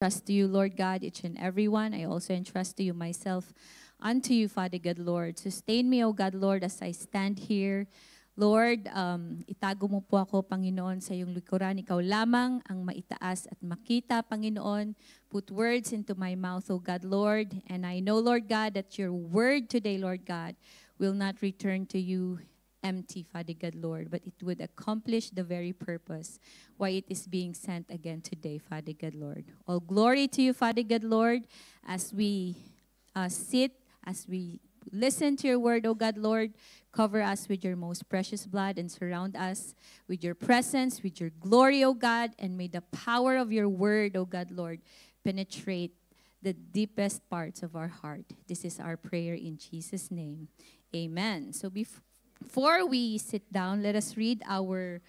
Trust to you, Lord God, each and every one. I also entrust to you myself, unto you, Father God, Lord. Sustain me, O God, Lord, as I stand here. Lord, itago mo po ako, Panginoon, sa iyong likuran. Ikaw lamang ang maitaas at makita, Panginoon. Put words into my mouth, O God, Lord. And I know, Lord God, that your word today, Lord God, will not return to you empty, Father God, Lord, but it would accomplish the very purpose why it is being sent again today, Father God, Lord. All glory to you, Father God, Lord, as we sit, as we listen to your word, O God, Lord. Cover us with your most precious blood and surround us with your presence, with your glory, O God, and may the power of your word, O God, Lord, penetrate the deepest parts of our heart. This is our prayer in Jesus' name. Amen. So before we sit down, let us read our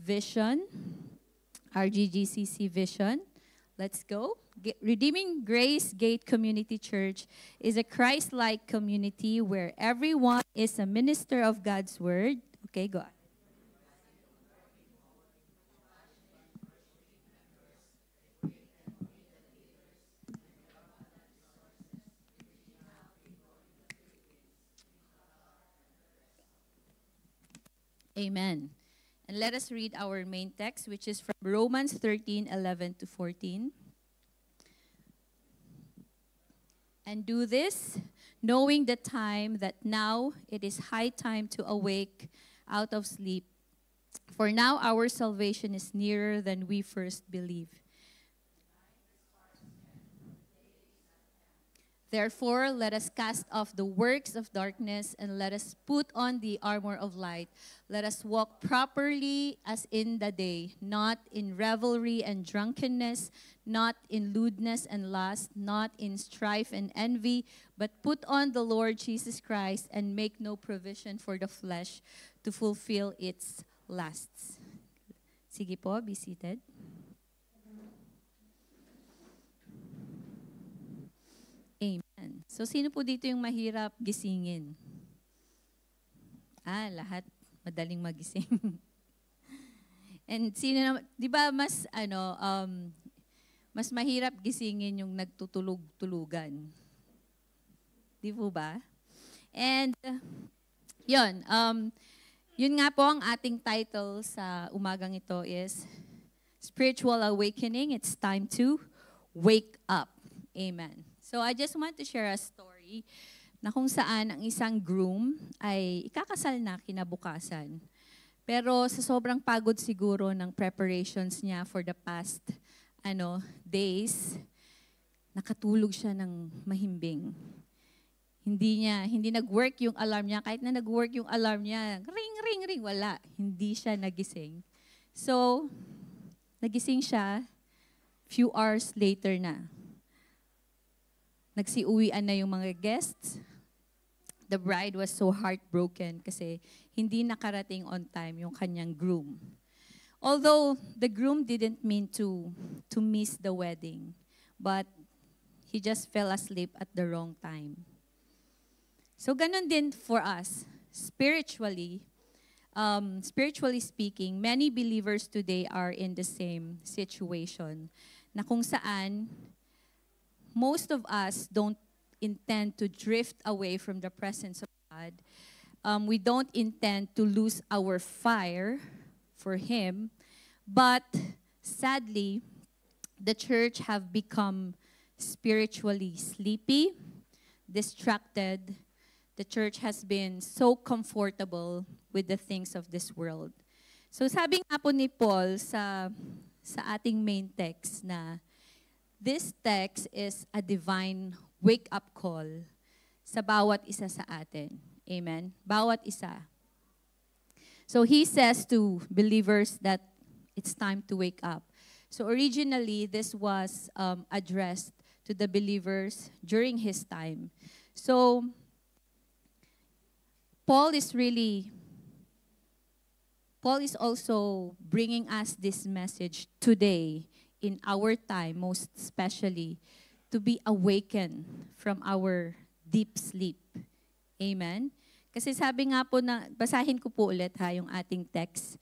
vision, our GGCC vision. Let's go. Redeeming Grace Gate Community Church is a Christ-like community where everyone is a minister of God's word. Okay, go on. Amen. And let us read our main text, which is from Romans 13:11 to 14. And do this, knowing the time that now it is high time to awake out of sleep. For now our salvation is nearer than we first believed. Therefore, let us cast off the works of darkness and let us put on the armor of light. Let us walk properly as in the day, not in revelry and drunkenness, not in lewdness and lust, not in strife and envy, but put on the Lord Jesus Christ and make no provision for the flesh to fulfill its lusts. Sige po, be seated. Amen. So, sino po dito yung mahirap gisingin? Lahat madaling magising. And sino naman, di ba mas mahirap gisingin yung nagtutulog-tulugan. Di po ba? And, yun nga po ang ating title sa umagang ito is Spiritual Awakening. It's time to wake up. Amen. So I just want to share a story na kung saan ang isang groom ay ikakasal na kinabukasan. Pero sa sobrang pagod siguro ng preparations niya for the past days, nakatulog siya ng mahimbing. Hindi nag-work yung alarm niya. Kahit na nag-work yung alarm niya, ring, ring, ring, wala. Hindi siya nagising. So, nagising siya, few hours later na. Nagsiuwian na yung mga guests. The bride was so heartbroken kasi hindi nakarating on time yung kanyang groom. Although the groom didn't mean to miss the wedding, but he just fell asleep at the wrong time. So ganun din for us, spiritually speaking, many believers today are in the same situation na kung saan most of us don't intend to drift away from the presence of God. We don't intend to lose our fire for Him. But sadly, the church have become spiritually sleepy, distracted. The church has been so comfortable with the things of this world. So sabi nga po ni Paul sa ating main text na this text is a divine wake-up call sa bawat isa sa atin. Amen? Bawat isa. So he says to believers that it's time to wake up. So originally, this was addressed to the believers during his time. So Paul is also bringing us this message today in our time, most especially, to be awakened from our deep sleep. Amen? Kasi sabi nga po basahin ko po ulit yung ating text.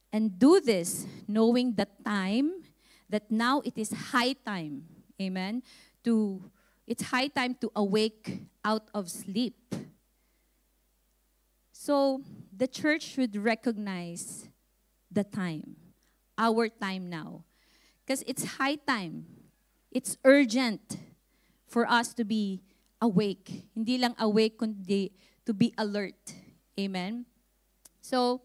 And do this, knowing the time, that now it is high time. Amen? It's high time to awake out of sleep. So, the church should recognize the time, our time now. Because it's high time. It's urgent for us to be awake. Hindi lang awake, kundi to be alert. Amen? So,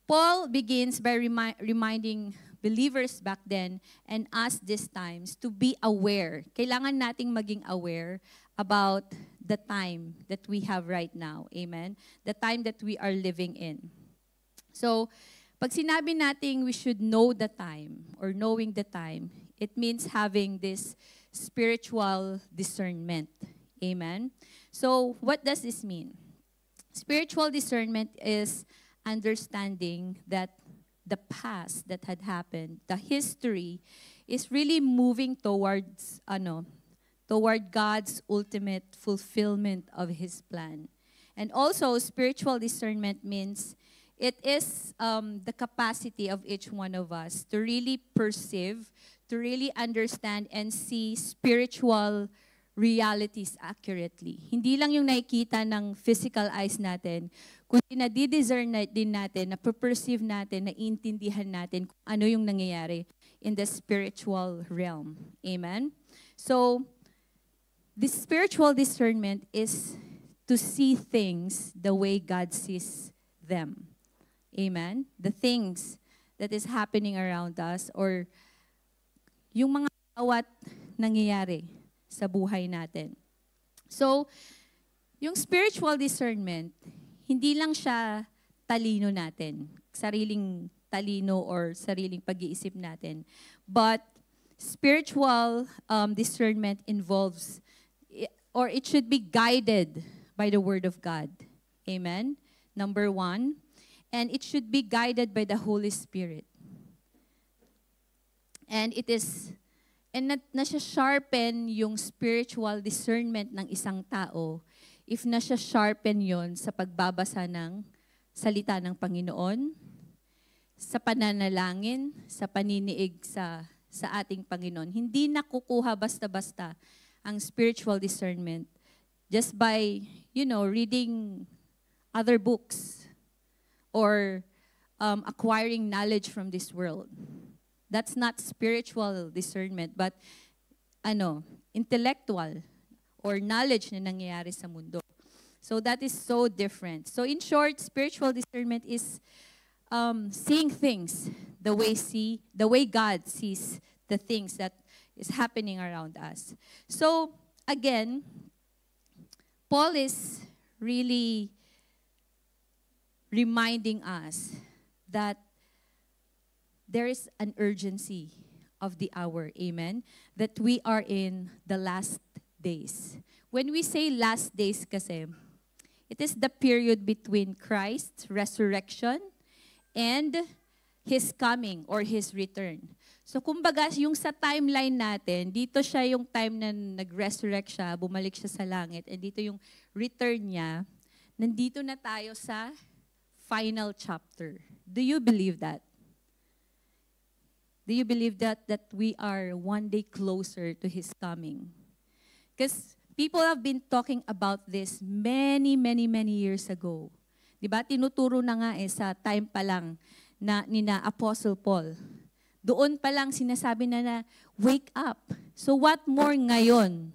Paul begins by reminding believers back then and us these times to be aware. Kailangan nating maging aware about the time that we have right now. Amen? The time that we are living in. So, pag sinabi nating we should know the time or knowing the time, it means having this spiritual discernment. Amen? So, what does this mean? Spiritual discernment is understanding that the past that had happened, the history, is really moving towards toward God's ultimate fulfillment of His plan. And also, spiritual discernment means it is the capacity of each one of us to really perceive, to really understand and see spiritual realities accurately. Hindi lang yung nakikita ng physical eyes natin, kundi na-discern din natin, na-perceive natin, na-intindihan natin kung ano yung nangyayari in the spiritual realm. Amen? So, this spiritual discernment is to see things the way God sees them. Amen? The things that is happening around us or yung mga bawat nangyayari sa buhay natin. So, yung spiritual discernment, hindi lang siya talino natin, sariling talino or sariling pag-iisip natin. But spiritual discernment involves, or it should be guided by the Word of God. Amen? Number one. And it should be guided by the Holy Spirit. And it is, and nasya-sharpen yung spiritual discernment ng isang tao if nasya-sharpen yon sa pagbabasa ng salita ng Panginoon, sa pananalangin, sa paniniig sa ating Panginoon. Hindi nakukuha basta-basta ang spiritual discernment just by, reading other books or acquiring knowledge from this world. That's not spiritual discernment, but intellectual or knowledge na nangyayari sa mundo. So that is so different. So in short, spiritual discernment is seeing things the way God sees the things that is happening around us. So again, Paul is really reminding us that there is an urgency of the hour, amen, that we are in the last days. When we say last days kasi, it is the period between Christ's resurrection and His coming or His return. So kumbaga, yung sa timeline natin, dito siya yung time na nag-resurrect siya, bumalik siya sa langit, and dito yung return niya, nandito na tayo sa final chapter. Do you believe that? Do you believe that we are one day closer to His coming? Because people have been talking about this many years ago. Diba? Tinuturo na nga sa time pa lang ni Apostle Paul. Doon pa lang sinasabi na wake up. So what more ngayon?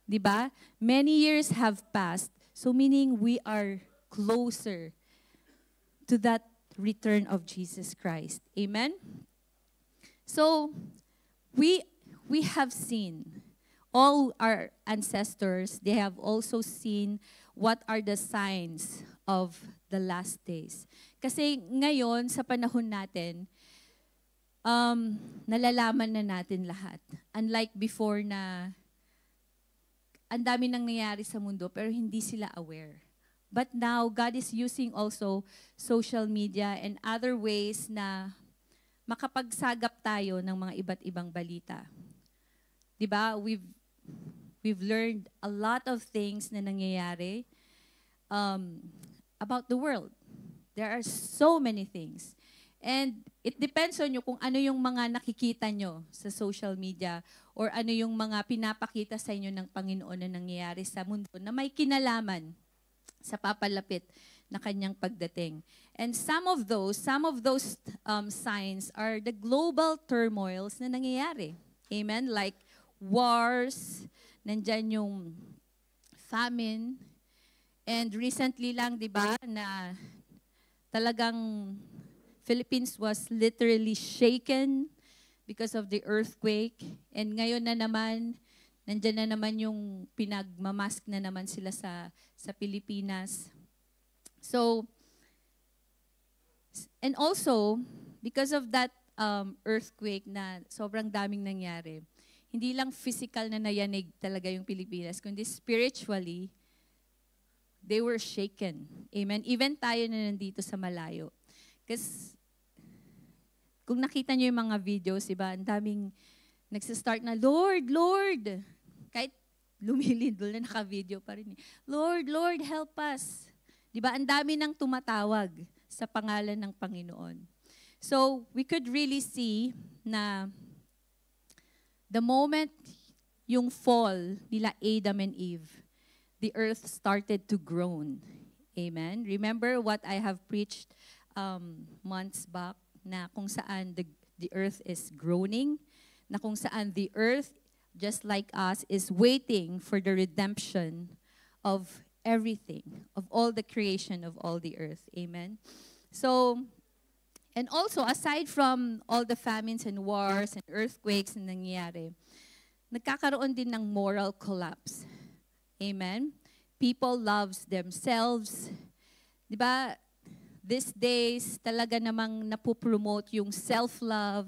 Diba? Many years have passed. So meaning we are closer to that return of Jesus Christ. Amen? So, we have seen, all our ancestors, they have also seen what are the signs of the last days. Kasi ngayon, sa panahon natin, nalalaman na natin lahat. Unlike before na ang dami nang nangyayari sa mundo, pero hindi sila aware. But now, God is using also social media and other ways na makapagsagap tayo ng mga iba't ibang balita. Diba? We've learned a lot of things na nangyayari about the world. There are so many things. And it depends on you kung ano yung mga nakikita nyo sa social media or ano yung mga pinapakita sa inyo ng Panginoon na nangyayari sa mundo na may kinalaman sa papalapit na kanyang pagdating. And some of those signs are the global turmoils na nangyayari. Amen? Like wars, nandyan yung famine, and recently lang, di ba, na talagang Philippines was literally shaken because of the earthquake. And ngayon na naman, nandyan na naman yung pinagmamask na naman sila sa Pilipinas. So, and also, because of that earthquake na sobrang daming nangyari, hindi lang physical na nayanig talaga yung Pilipinas, kundi spiritually, they were shaken. Amen? Even tayo na nandito sa malayo. Kasi, kung nakita nyo yung mga videos, diba, ang daming nagsistart na, Lord, Lord! Kahit lumilindol na naka-video pa rin. Lord, Lord, help us! Diba, ang dami nang tumatawag sa pangalan ng Panginoon. So, we could really see na the moment yung fall nila Adam and Eve, the earth started to groan. Amen? Remember what I have preached months back, na kung saan the earth is groaning, na kung saan the earth, just like us, is waiting for the redemption of everything, of all the creation of all the earth. Amen? So, and also, aside from all the famines and wars and earthquakes na nangyayari, nagkakaroon din ng moral collapse. Amen? People loves themselves. Di ba? These days, talaga namang napopromote yung self-love,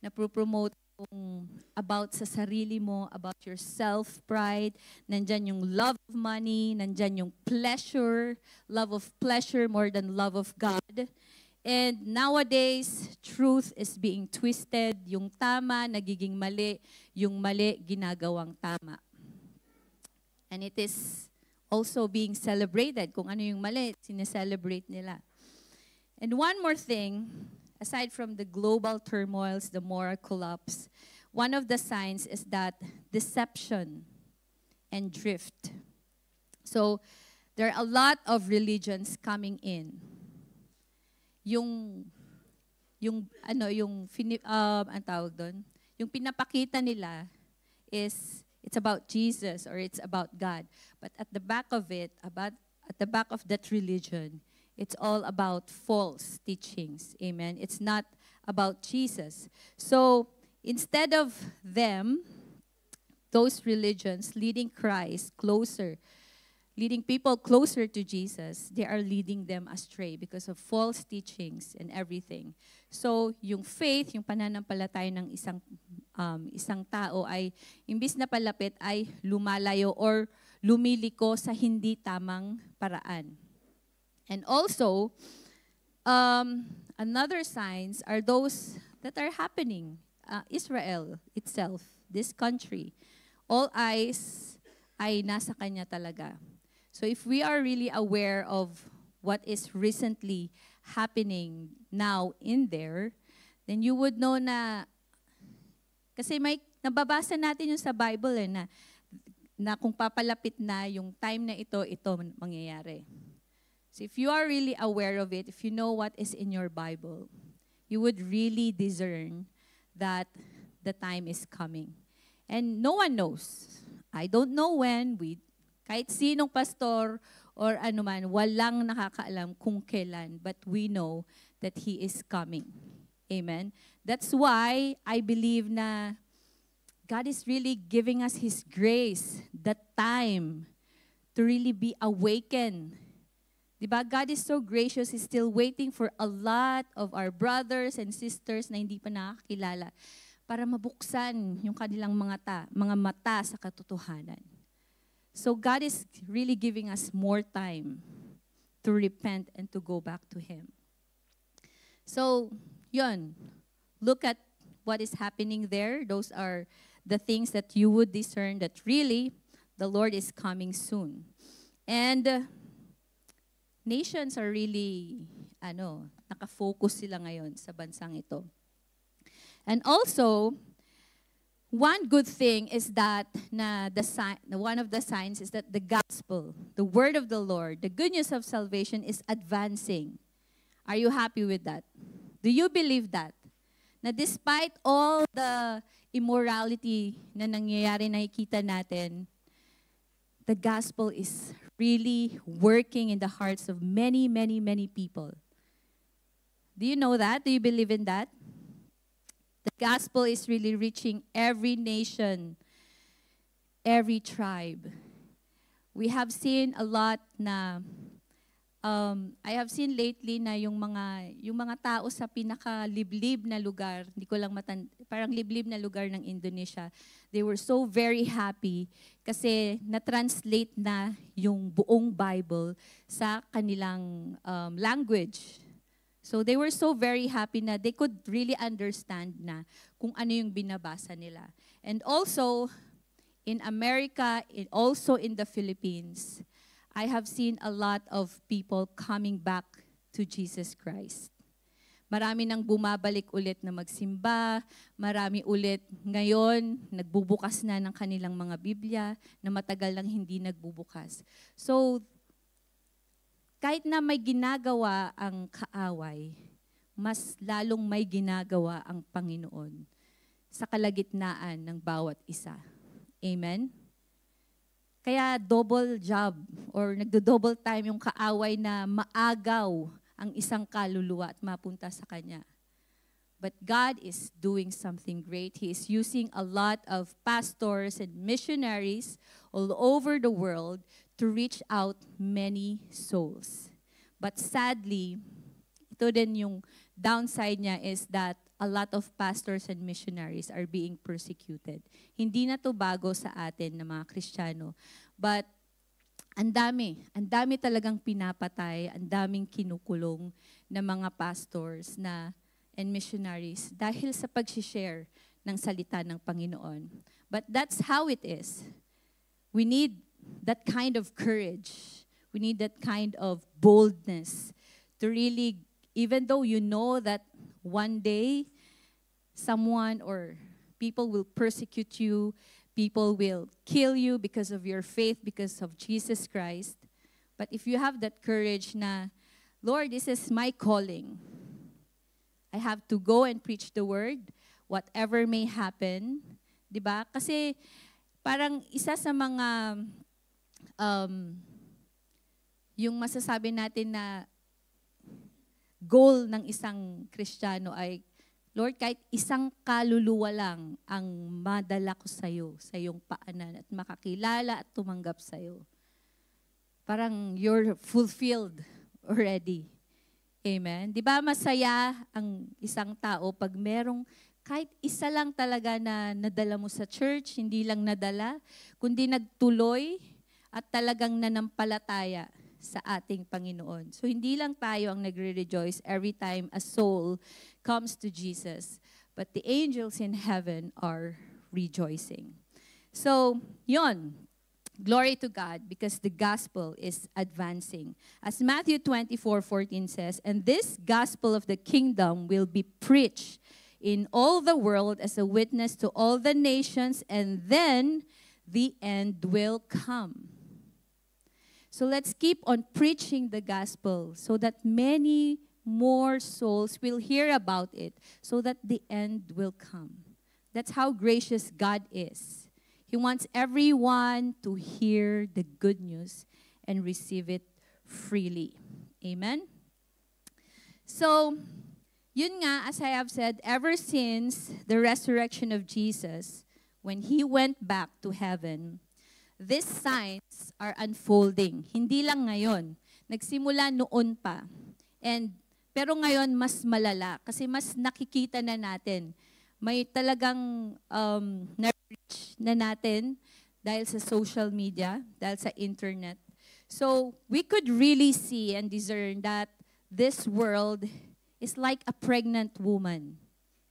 napopromote yung about sa sarili mo, about your self-pride, nandyan yung love of money, nandyan yung pleasure, love of pleasure more than love of God. And nowadays, truth is being twisted, yung tama nagiging mali, yung mali ginagawang tama. And it is also being celebrated. Kung ano yung mali, sineselebrate nila. And one more thing, aside from the global turmoils, the moral collapse, one of the signs is that deception and drift. So, there are a lot of religions coming in. Yung ang tawag doon, yung pinapakita nila is it's about Jesus or it's about God. But at the back of it, at the back of that religion, it's all about false teachings. Amen. It's not about Jesus. So, instead of them, those religions leading people closer to Jesus, they are leading them astray because of false teachings and everything. So, yung faith, yung pananampalataya ng isang tao ay, imbis na palapit, ay lumalayo or lumiliko sa hindi tamang paraan. And also, another signs are those that are happening. Israel itself, this country, all eyes ay nasa kanya talaga. So if we are really aware of what is recently happening now in there, then you would know na, kasi may nababasa natin yung sa Bible na kung papalapit na yung time na ito mangyayari. So if you are really aware of it, if you know what is in your Bible, you would really discern that the time is coming. And no one knows. I don't know when. Kahit sinong pastor or anuman, walang nakakaalam kung kailan. But we know that He is coming. Amen? That's why I believe na God is really giving us His grace, the time to really be awakened. Diba? God is so gracious. He's still waiting for a lot of our brothers and sisters na hindi pa nakakilala para mabuksan yung kanilang mga mata sa katotohanan. So God is really giving us more time to repent and to go back to Him. So, yun. Look at what is happening there. Those are the things that you would discern that really the Lord is coming soon. And nations are really nakafocus sila ngayon sa bansang ito. And also, one good thing is that one of the signs is that the gospel, the word of the Lord, the good news of salvation is advancing. Are you happy with that? Do you believe that? Na despite all the immorality na nangyayari, nakikita natin, the gospel is really working in the hearts of many, many, many people. Do you know that? Do you believe in that? The gospel is really reaching every nation, every tribe. We have seen a lot na I have seen lately na yung mga tao sa pinaka-liblib na lugar, hindi ko lang parang liblib na lugar ng Indonesia, they were so very happy kasi na-translate na yung buong Bible sa kanilang language. So they were so very happy na they could really understand na kung ano yung binabasa nila. And also, in America, also in the Philippines, I have seen a lot of people coming back to Jesus Christ. Marami nang bumabalik ulit na magsimba, marami ulit ngayon nagbubukas na ng kanilang mga Biblia na matagal lang hindi nagbubukas. So, kahit na may ginagawa ang kaaway, mas lalong may ginagawa ang Panginoon sa kalagitnaan ng bawat isa. Amen? Kaya double job or nagdo-double time yung kaaway na maagaw ang isang kaluluwa at mapunta sa kanya. But God is doing something great. He is using a lot of pastors and missionaries all over the world to reach out many souls. But sadly, ito din yung downside niya is that a lot of pastors and missionaries are being persecuted. Hindi na to bago sa atin na mga Kristiyano. But ang dami talagang pinapatay, ang daming kinukulong na mga pastors and missionaries dahil sa pag-share ng salita ng Panginoon. But that's how it is. We need that kind of courage. We need that kind of boldness to really, even though you know that one day, someone or people will persecute you, people will kill you because of your faith, because of Jesus Christ. But if you have that courage na, Lord, this is my calling. I have to go and preach the word, whatever may happen. Diba? Kasi parang isa sa mga, yung masasabi natin na goal ng isang Kristiyano ay, Lord, kahit isang kaluluwa lang ang madala ko sa iyong paanan at makakilala at tumanggap sa iyo. Parang you're fulfilled already. Amen? Di ba masaya ang isang tao pag merong kahit isa lang talaga na nadala mo sa church, hindi lang nadala, kundi nagtuloy at talagang nanampalataya sa ating Panginoon. So hindi lang tayo ang nagre-rejoice every time a soul comes to Jesus, but the angels in heaven are rejoicing. So, yon. Glory to God because the gospel is advancing. As Matthew 24:14 says, "And this gospel of the kingdom will be preached in all the world as a witness to all the nations, and then the end will come." So let's keep on preaching the gospel so that many more souls will hear about it, so that the end will come. That's how gracious God is. He wants everyone to hear the good news and receive it freely. Amen? So, yun nga, as I have said, ever since the resurrection of Jesus, when He went back to heaven, these signs are unfolding. Hindi lang ngayon. Nagsimula noon pa. Pero ngayon, mas malala. Kasi mas nakikita na natin. May talagang na-reach na natin dahil sa social media, dahil sa internet. So, we could really see and discern that this world is like a pregnant woman.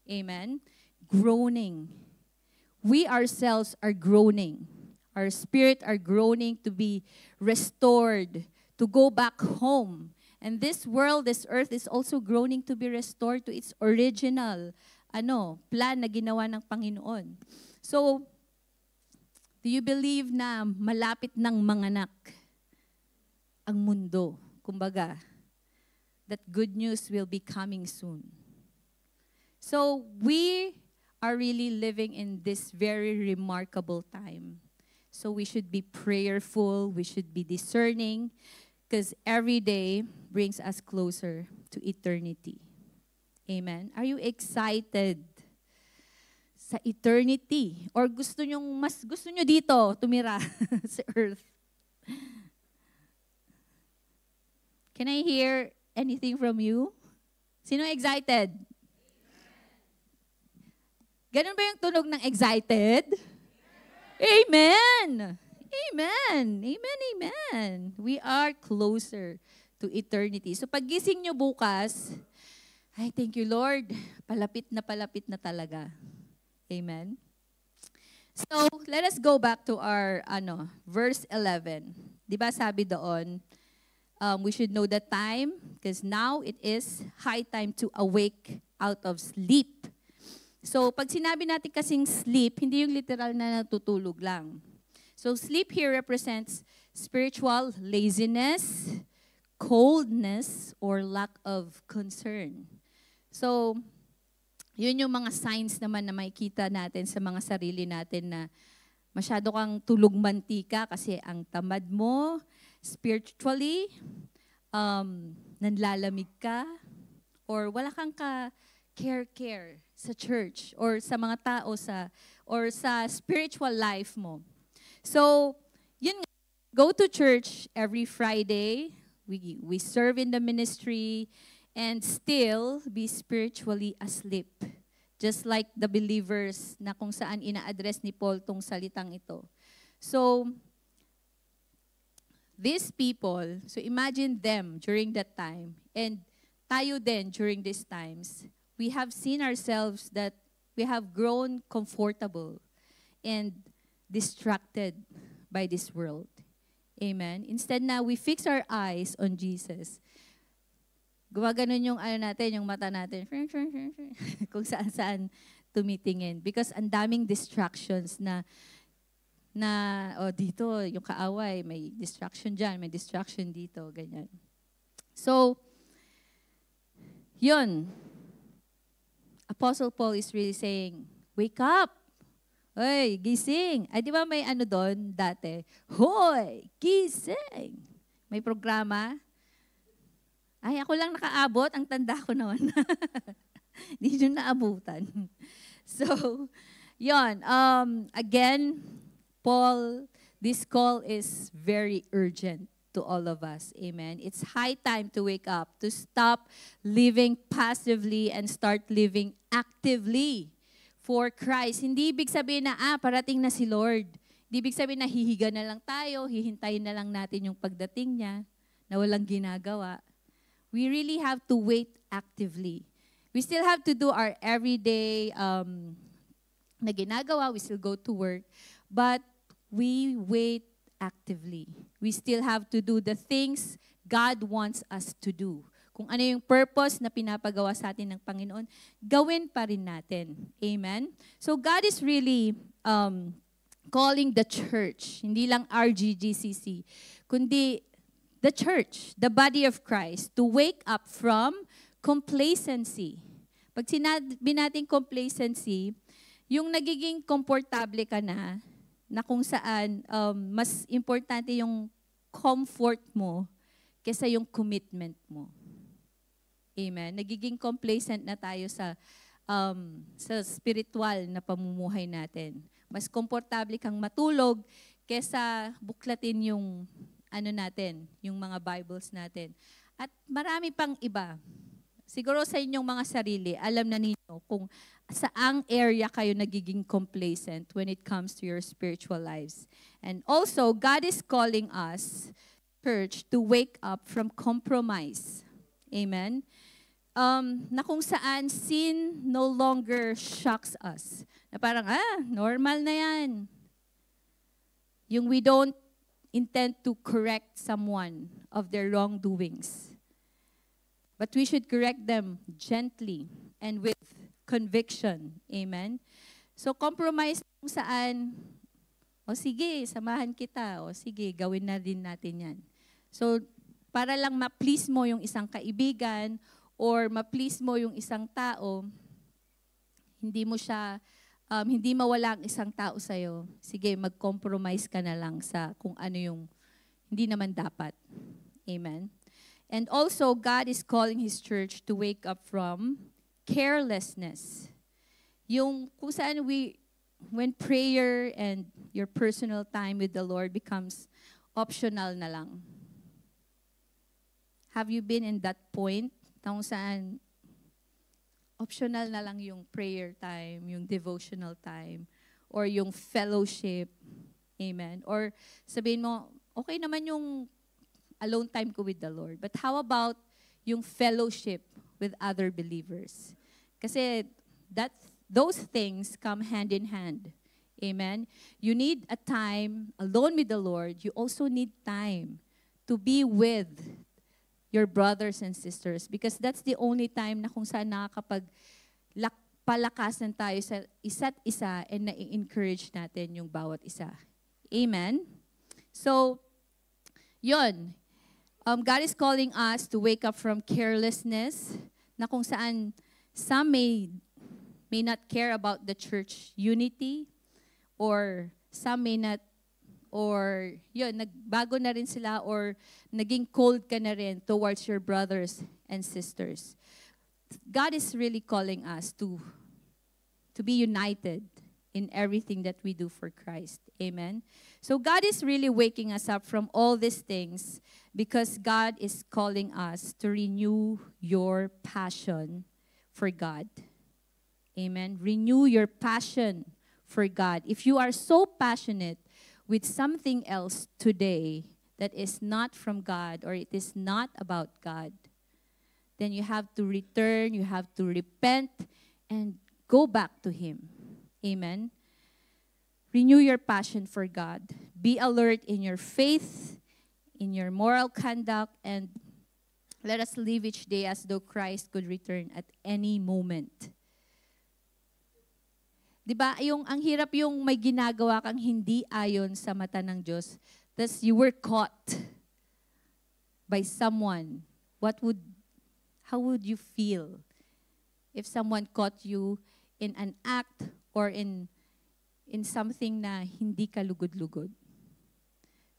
Amen? Groaning. We ourselves are groaning. Our spirit are groaning to be restored, to go back home. And this world, this earth is also groaning to be restored to its original plan na ginawa ng Panginoon. So, do you believe na malapit ng manganak ang mundo? Kumbaga, that good news will be coming soon. So, we are really living in this very remarkable time. So, we should be prayerful, we should be discerning, because every day brings us closer to eternity. Amen. Are you excited sa eternity? Or gusto nyo dito tumira sa earth? Can I hear anything from you? Sino excited? Ganun ba yung tunog ng excited? Amen! Amen! Amen, amen. We are closer to eternity. So paggising nyo bukas, ay, thank you, Lord. Palapit na talaga. Amen. So, let us go back to our verse 11. 'Di ba sabi doon, we should know the time because now it is high time to awake out of sleep. So, pag sinabi natin kasing sleep, hindi yung literal na natutulog lang. So, sleep here represents spiritual laziness, coldness, or lack of concern. So, yun yung mga signs naman na makikita natin sa mga sarili natin na masyado kang tulog mantika kasi ang tamad mo, spiritually, nanlalamig ka, or wala kang care sa church or sa mga tao or sa spiritual life mo. So, yun nga, go to church every Friday. We serve in the ministry and still be spiritually asleep. Just like the believers na kung saan ina-address ni Paul tong salitang ito. So, these people, so imagine them during that time, and tayo din during these times, we have seen ourselves that we have grown comfortable and distracted by this world. Amen? Instead na we fix our eyes on Jesus. Gumaganon yung natin, yung mata natin, kung saan-saan tumitingin. Because ang daming distractions na dito, yung kaaway, may distraction dyan, may distraction dito, ganyan. So, yun. Apostle Paul is really saying, wake up! Hoy, gising! Ay, di ba may doon dati? Hoy, gising! May programa. Ay, ako lang nakaabot. Ang tanda ko naman. Hindi nyo naabutan. So, yon. Again, Paul, this call is very urgent to all of us. Amen. It's high time to wake up, to stop living passively and start living actively for Christ. Hindi ibig sabihin na, parating na si Lord. Hindi ibig sabihin na hihiga na lang tayo, hihintayin na lang natin yung pagdating niya, na walang ginagawa. We really have to wait actively. We still have to do our everyday na ginagawa. We still go to work. But we wait actively. We still have to do the things God wants us to do. Kung ano yung purpose na pinapagawa sa atin ng Panginoon, gawin pa rin natin. Amen? So God is really calling the church, hindi lang RGGCC, kundi the church, the body of Christ, to wake up from complacency. Pag sinabi natin complacency, yung nagiging komportable ka na kung saan mas importante yung comfort mo kesa yung commitment mo. Amen. Nagiging complacent na tayo sa spiritual na pamumuhay natin. Mas komportable kang matulog kesa buklatin yung natin, yung mga Bibles natin. At marami pang iba. Siguro sa inyong mga sarili, alam na ninyo kung saang area kayo nagiging complacent when it comes to your spiritual lives. And also, God is calling us, church, to wake up from compromise. Amen? Na kung saan sin no longer shocks us. Na parang, normal na yan. Yung we don't intend to correct someone of their wrongdoings. But we should correct them gently and with conviction. Amen? So compromise kung saan, o sige, samahan kita, o sige, gawin na din natin yan. So para lang ma-please mo yung isang kaibigan or ma-please mo yung isang tao, hindi mawala ang isang tao sa'yo. Sige, mag-compromise ka na lang sa kung ano yung hindi naman dapat. Amen? And also, God is calling His church to wake up from carelessness. Yung kung saan when prayer and your personal time with the Lord becomes optional na lang. Have you been in that point? Kung saan optional na lang yung prayer time, yung devotional time, or yung fellowship. Amen? Or sabihin mo, okay naman yung alone time ko with the Lord. But how about yung fellowship with other believers? Kasi those things come hand in hand. Amen? You need a time alone with the Lord. You also need time to be with your brothers and sisters because that's the only time na kung saan palakasan tayo sa isa't isa and na-encourage natin yung bawat isa. Amen? So, yun. God is calling us to wake up from carelessness na kung saan some may not care about the church unity or some may not, or yun, nagbago na rin sila or naging cold ka na rin towards your brothers and sisters. God is really calling us to be united in everything that we do for Christ. Amen? So God is really waking us up from all these things because God is calling us to renew your passion for God. Amen? Renew your passion for God. If you are so passionate with something else today that is not from God or it is not about God, then you have to return, you have to repent, and go back to Him. Amen? Renew your passion for God. Be alert in your faith, in your moral conduct, and let us live each day as though Christ could return at any moment. Diba, ang hirap yung may ginagawa kang hindi ayon sa mata ng Diyos. Thus, you were caught by someone. How would you feel if someone caught you in an act or in something na hindi ka lugod-lugod?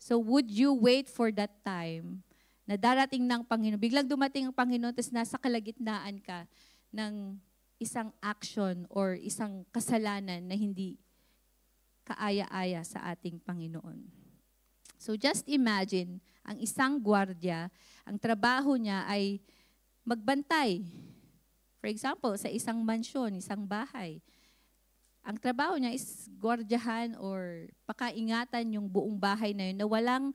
So, would you wait for that time na darating ng Panginoon? Biglang dumating ang Panginoon, tapos nasa kalagitnaan ka ng isang action or isang kasalanan na hindi kaaya-aya sa ating Panginoon. So just imagine, ang isang gwardiya, ang trabaho niya ay magbantay. For example, sa isang mansyon, isang bahay. Ang trabaho niya is gwardyahan or pakaingatan yung buong bahay na yun na walang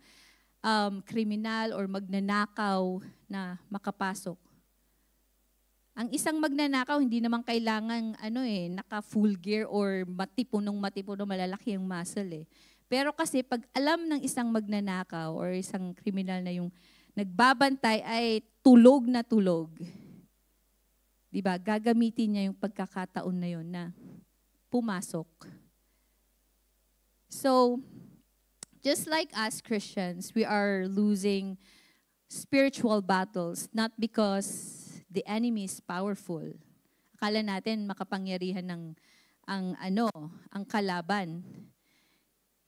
kriminal or magnanakaw na makapasok. Ang isang magnanakaw, hindi naman kailangan naka full gear or matipunong malalaki yung muscle . Pero kasi pag alam ng isang magnanakaw or isang kriminal na yung nagbabantay ay tulog na tulog. 'Di ba? Gagamitin niya yung pagkakataon na yun na pumasok. So, just like us Christians, we are losing spiritual battles not because the enemy is powerful. Akala natin makapangyarihan ang kalaban.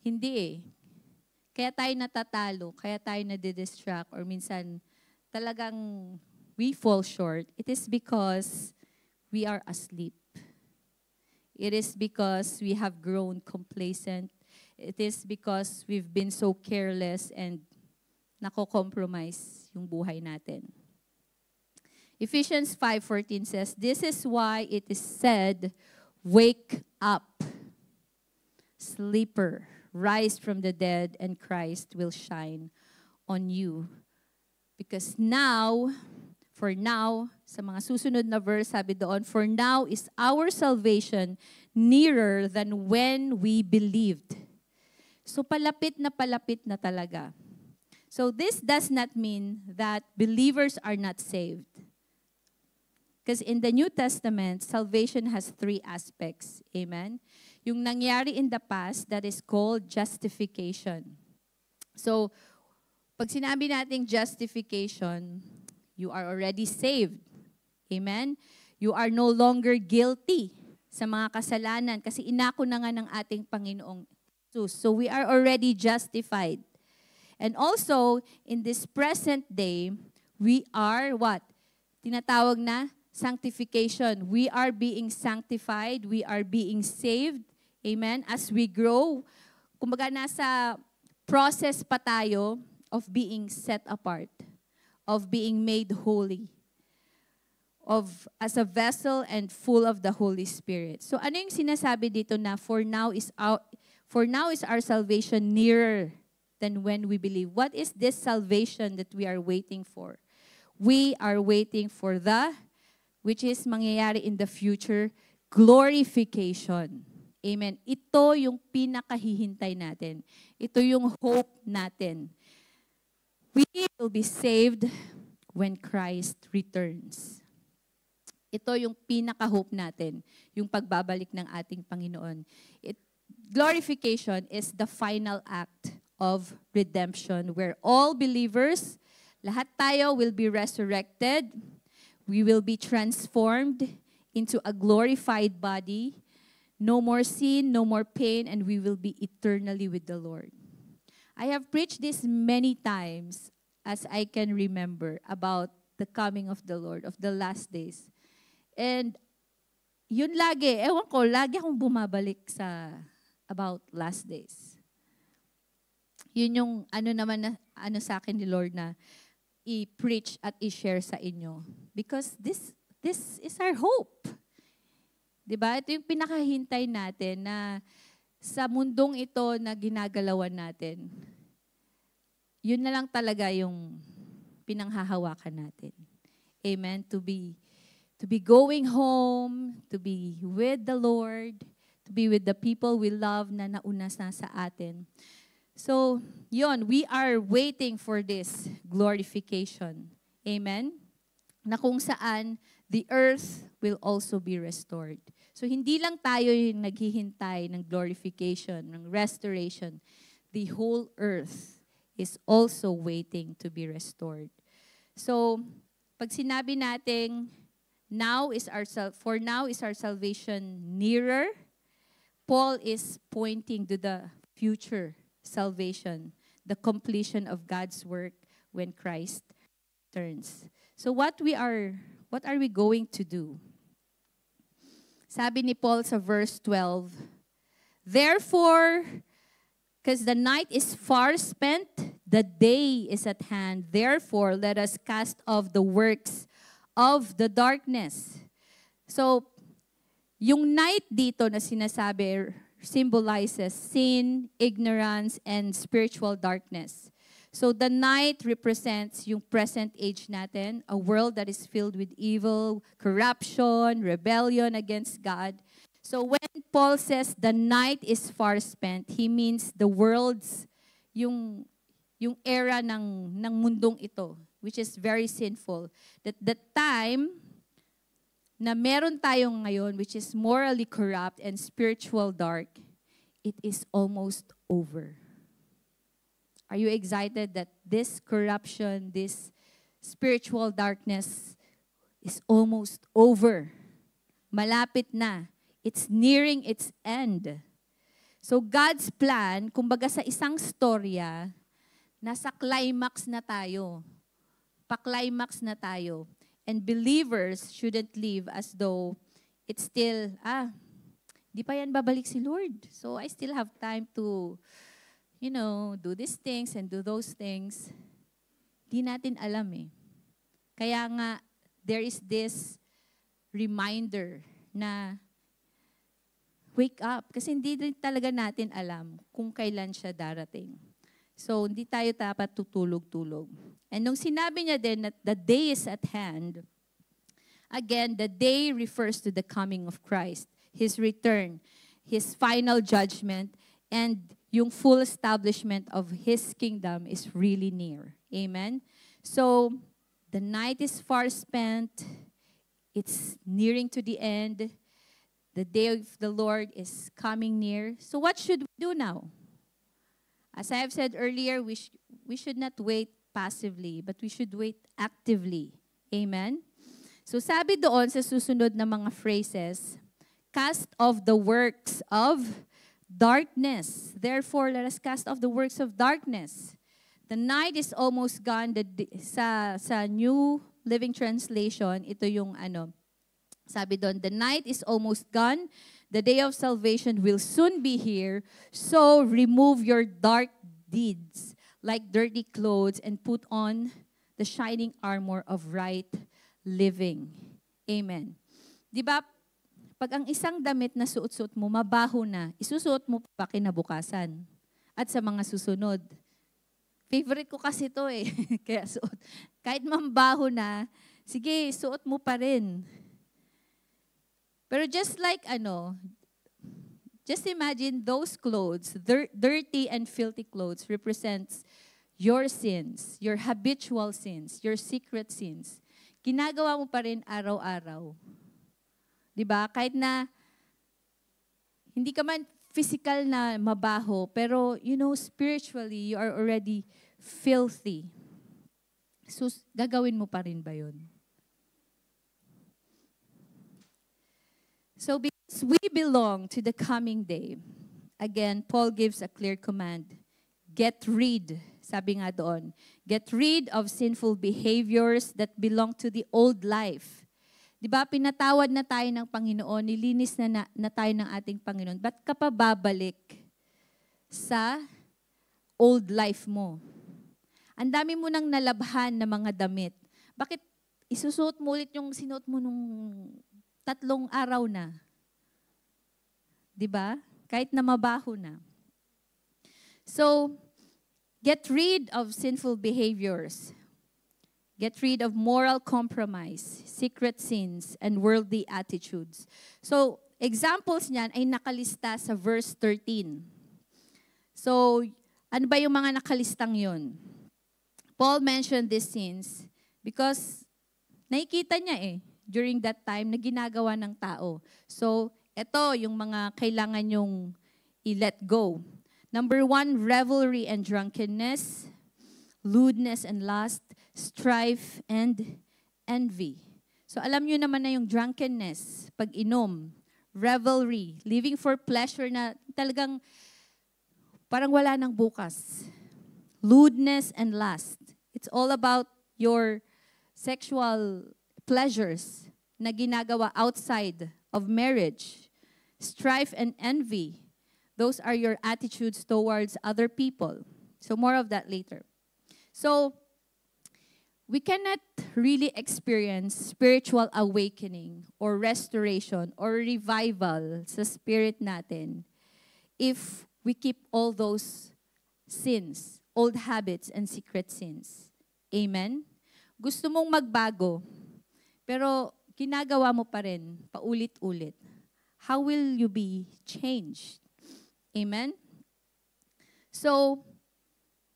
Hindi . Kaya tayo natatalo, kaya tayo nadidistract, or minsan talagang we fall short. It is because we are asleep. It is because we have grown complacent. It is because we've been so careless and nako-compromise yung buhay natin. Ephesians 5:14 says, "This is why it is said, wake up, sleeper, rise from the dead, and Christ will shine on you." Because now, sa mga susunod na verse, sabi doon, "For now is our salvation nearer than when we believed." So palapit na talaga. So this does not mean that believers are not saved. Because in the New Testament, salvation has three aspects. Amen? Yung nangyari in the past, that is called justification. So, pag sinabi nating justification, you are already saved. Amen? You are no longer guilty sa mga kasalanan kasi inako na nga ng ating Panginoong Jesus. So, we are already justified. And also, in this present day, we are what? Tinatawag na sanctification. We are being sanctified. We are being saved. Amen? As we grow, kumbaga nasa process pa tayo of being set apart, of being made holy, of as a vessel and full of the Holy Spirit. So ano yung sinasabi dito na for now is our salvation nearer than when we believe. What is this salvation that we are waiting for? We are waiting for which is mangyayari in the future, glorification. Amen. Ito yung pinakahihintay natin. Ito yung hope natin. We will be saved when Christ returns. Ito yung pinaka-hope natin, yung pagbabalik ng ating Panginoon. Glorification is the final act of redemption where all believers, lahat tayo will be resurrected. We will be transformed into a glorified body. No more sin, no more pain, and we will be eternally with the Lord. I have preached this many times as I can remember about the coming of the Lord, of the last days. And yun lagi, ewan ko, lagi akong bumabalik sa about last days. Yun yung ano sa akin ni Lord na i-preach at i-share sa inyo. Because this is our hope. Diba? Ito yung pinakahintay natin na sa mundong ito na ginagalawan natin, yun na lang talaga yung pinanghahawakan natin. Amen? To be going home, to be with the Lord, to be with the people we love na nauna na sa atin. So, yun, we are waiting for this glorification. Amen? Na kung saan the earth will also be restored. So, hindi lang tayo yung naghihintay ng glorification, ng restoration. The whole earth is also waiting to be restored. So, pag sinabi nating, for now is our salvation nearer, Paul is pointing to the future salvation, the completion of God's work when Christ returns. So what are we going to do? Sabi ni Paul sa verse 12, therefore, because the night is far spent, the day is at hand. Therefore, let us cast off the works of the darkness. So, yung night dito na sinasabi symbolizes sin, ignorance, and spiritual darkness. So the night represents yung present age natin, a world that is filled with evil, corruption, rebellion against God. So when Paul says the night is far spent, he means the world's, yung era ng mundong ito, which is very sinful. That the time na meron tayong ngayon, which is morally corrupt and spiritual dark, it is almost over. Are you excited that this corruption, this spiritual darkness is almost over? Malapit na. It's nearing its end. So God's plan, kumbaga sa isang storya, nasa climax na tayo. Pa-climax na tayo. And believers shouldn't live as though it's still, di pa yan babalik si Lord. So I still have time to do these things and do those things. Di natin alam eh. Kaya nga, there is this reminder na wake up. Kasi hindi rin talaga natin alam kung kailan siya darating. So, hindi tayo dapat tutulog-tulog. And nung sinabi niya din that the day is at hand, again, the day refers to the coming of Christ, His return, His final judgment, and yung full establishment of His kingdom is really near. Amen? So, the night is far spent. It's nearing to the end. The day of the Lord is coming near. So what should we do now? As I have said earlier, we should not wait passively, but we should wait actively. Amen? So sabi doon sa susunod na mga phrases, cast off the works of darkness. Therefore, let us cast off the works of darkness. The night is almost gone. Sa New Living Translation, ito yung sabi doon, the night is almost gone. The day of salvation will soon be here. So remove your dark deeds like dirty clothes and put on the shining armor of right living. Amen. Di ba, pag ang isang damit na suot-suot mo, mabaho na, isusuot mo pa kinabukasan at sa mga susunod. Favorite ko kasi ito eh. Kaya suot. Kahit mambaho na, sige, suot mo pa rin. Pero just like just imagine those clothes, dirty and filthy clothes represents your sins, your habitual sins, your secret sins. Ginagawa mo pa rin araw-araw. 'Di ba? Kahit na hindi ka man physical na mabaho, pero spiritually you are already filthy. So gagawin mo pa rin ba 'yon? So because we belong to the coming day, again, Paul gives a clear command. Get rid, sabi nga doon, get rid of sinful behaviors that belong to the old life. Diba, pinatawad na tayo ng Panginoon, nilinis na tayo ng ating Panginoon. Ba't ka pa babalik sa old life mo? Ang dami mo nang nalabhan na mga damit. Bakit isusuot mo ulit yung sinuot mo nung 3 araw na? Diba? Kahit na mabaho na. So, get rid of sinful behaviors. Get rid of moral compromise, secret sins, and worldly attitudes. So, examples niyan ay nakalista sa verse 13. So, ano ba yung mga nakalistang yun? Paul mentioned these sins because nakikita niya during that time na ginagawa ng tao. So, ito yung mga kailangan yung i-let go. Number 1, revelry and drunkenness, lewdness and lust, strife and envy. So, alam nyo naman na yung drunkenness, pag-inom, revelry, living for pleasure na talagang parang wala nang bukas. Lewdness and lust. It's all about your sexual pleasures na ginagawa outside of marriage. Strife and envy. Those are your attitudes towards other people. So more of that later. So we cannot really experience spiritual awakening or restoration or revival sa spirit natin if we keep all those sins, old habits and secret sins. Amen? Gusto mong magbago, pero ginagawa mo pa rin, paulit-ulit. How will you be changed? Amen? So,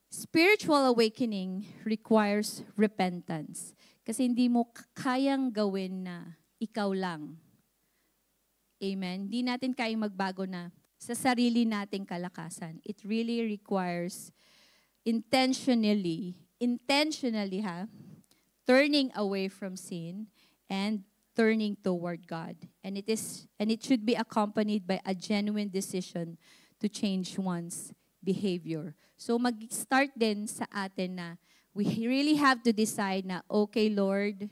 spiritual awakening requires repentance. Kasi hindi mo kayang gawin na ikaw lang. Amen? Hindi natin kayang magbago na sa sarili nating kalakasan. It really requires intentionally turning away from sin and turning toward God. And it should be accompanied by a genuine decision to change one's behavior. So mag-start din sa atin na we really have to decide na, okay, Lord,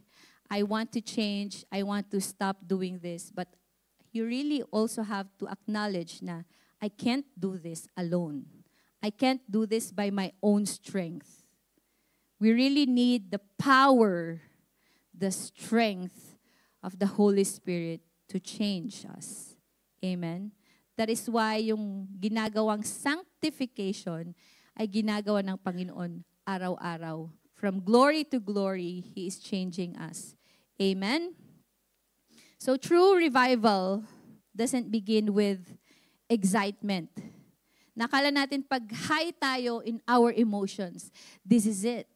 I want to change. I want to stop doing this. But you really also have to acknowledge na I can't do this alone. I can't do this by my own strength. We really need the power, the strength of the Holy Spirit to change us. Amen? That is why yung ginagawang sanctification ay ginagawa ng Panginoon araw-araw. From glory to glory, He is changing us. Amen? So true revival doesn't begin with excitement. Nakala natin pag high tayo in our emotions, this is it.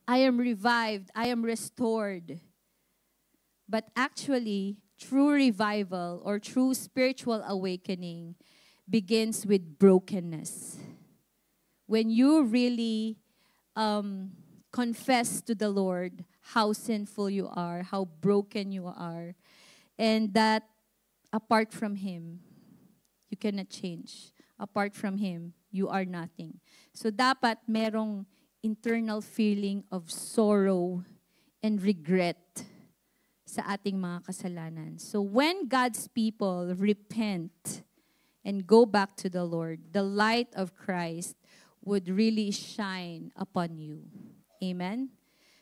I am revived. I am restored. But actually, true revival or true spiritual awakening begins with brokenness. When you really confess to the Lord how sinful you are, how broken you are, and that apart from Him, you cannot change. Apart from Him, you are nothing. So dapat merong internal feeling of sorrow and regret sa ating mga kasalanan. So when God's people repent and go back to the Lord, the light of Christ would really shine upon you. Amen?